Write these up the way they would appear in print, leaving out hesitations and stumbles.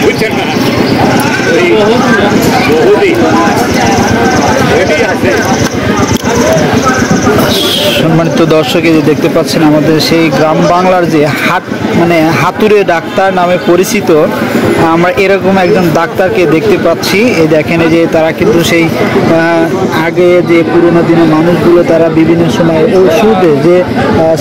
বুঝছেন না বহুদিন আছে। সম্মানিত দর্শক, এই যে দেখতে পাচ্ছেন আমাদের সেই গ্রাম বাংলার যে হাতুড়ে ডাক্তার নামে পরিচিত, আমরা এরকম একজন ডাক্তারকে দেখতে পাচ্ছি। এই দেখেন যে তারা কিন্তু সেই আগে যে পুরোনো দিনের মানুষগুলো তারা বিভিন্ন সময় ওষুধে যে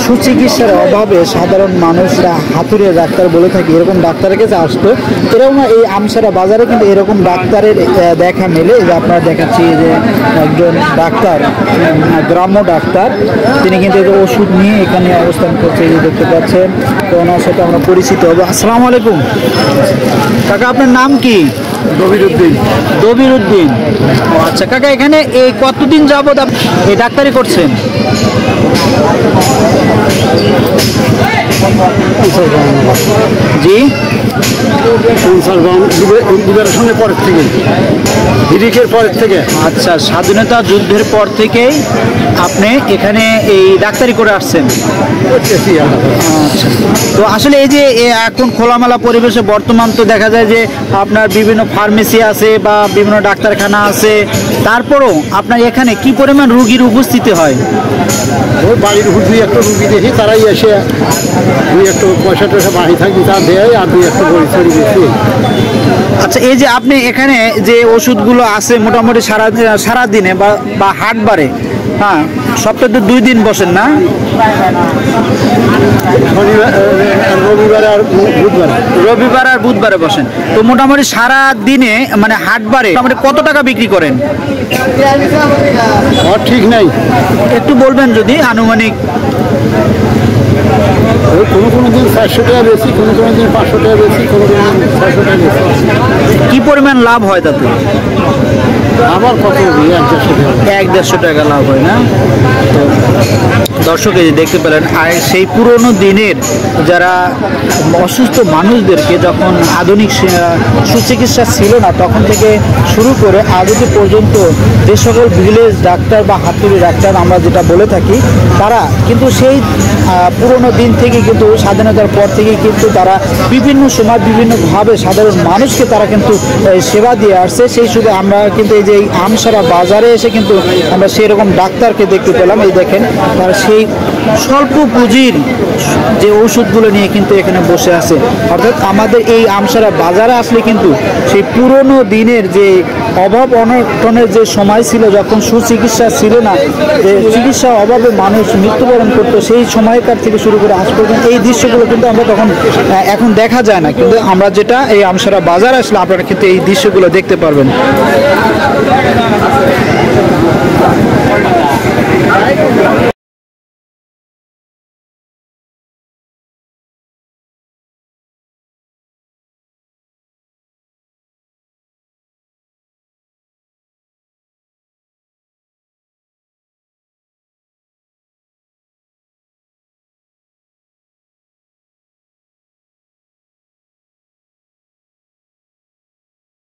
সুচিকিৎসার অভাবে সাধারণ মানুষরা হাতুড়ে ডাক্তার বলে থাকে, এরকম ডাক্তারের কাছে আসতো। এরকম এই আমসারা বাজারে কিন্তু এরকম ডাক্তারের দেখা মেলে। যে আপনারা দেখাচ্ছি যে একজন ডাক্তার, গ্রাম্য ডাক্তার, তিনি কিন্তু ওষুধ নিয়ে এখানে অবস্থান করছে, এই দেখতে পাচ্ছেন। তো ওনার সাথে আমরা পরিচিত হবো। আসসালামু আলাইকুম কাকা, আপনার নাম কি? দবির উদ্দিন। দবির উদ্দিন, ও আচ্ছা। কাকা, এখানে এই কতদিন যাবত এই ডাক্তারি করছেন? জি, লিবারেশনের পরের থেকে, হিরিকের পরের থেকে। আচ্ছা, স্বাধীনতা যুদ্ধের পর থেকেই আপনি এখানে এই ডাক্তারি করে আসছেন? আচ্ছা। তো আসলে এই যে এখন খোলামেলা পরিবেশে বর্তমান তো দেখা যায় যে আপনার বিভিন্ন ফার্মেসি আছে বা বিভিন্ন ডাক্তারখানা আছে, তারপরও আপনার এখানে কি পরিমাণ রুগীর উপস্থিতি হয়? ওই বাড়ির দুই একটা রুগী দেখি, তারাই এসে দুই একটা পয়সা টয়সা বাড়ি থাকি তা দেয়, আর দুই একটা বড়ি ছড়ি বেশি। আচ্ছা, এই যে আপনি এখানে যে ওষুধগুলো আছে মোটামুটি সারা দিনে বা হাটবারে, হ্যাঁ, সপ্তাহে 2 দিন বসেন না? রবিবার আর বুধবারে বসেন। তো মোটামুটি সারা দিনে মানে হাটবারে মোটামুটি কত টাকা বিক্রি করেন? ঠিক নাই, একটু বলবেন যদি আনুমানিক। কোনো দিন 400 টাকা বেশি, কোনো দিন 500 টাকা বেশি, কোনো দিন 600 টাকা বেশি। কি পরিমাণ লাভ হয় তাতে? আবার কত 1-150 টাকা লাভ হয় না? তো দর্শক, এই দেখতে পেলেন, আর সেই পুরনো দিনের যারা অসুস্থ মানুষদেরকে যখন আধুনিক সুচিকিৎসা ছিল না, তখন থেকে শুরু করে আজ পর্যন্ত যে সকল ভিলেজ ডাক্তার বা হাতুড়ি ডাক্তার আমরা যেটা বলে থাকি, তারা কিন্তু সেই পুরনো দিন থেকে কিন্তু স্বাধীনতার পর থেকে কিন্তু তারা বিভিন্ন সময় বিভিন্নভাবে সাধারণ মানুষকে তারা কিন্তু সেবা দিয়ে আসছে। সেই সুযোগে আমরা কিন্তু এই যে আমসারা বাজারে এসে কিন্তু আমরা সেই রকম ডাক্তারকে দেখতে পেলাম। এই দেখেন, তারা সেই স্বল্প পুঁজির যে ওষুধগুলো নিয়ে কিন্তু এখানে বসে আছে। অর্থাৎ আমাদের এই আমসারা বাজারে আসলে কিন্তু সেই পুরনো দিনের যে অভাব অনটনের যে সময় ছিল, যখন সুচিকিৎসা ছিল না, যে চিকিৎসার অভাবে মানুষ মৃত্যুবরণ করতো, সেই সময়কার থেকে শুরু করে আজ পর্যন্ত এই দৃশ্যগুলো কিন্তু আমরা তখন এখন দেখা যায় না। কিন্তু আমরা যেটা এই আমসারা বাজারে আসলে আপনারা কিন্তু এই দৃশ্যগুলো দেখতে পারবেন।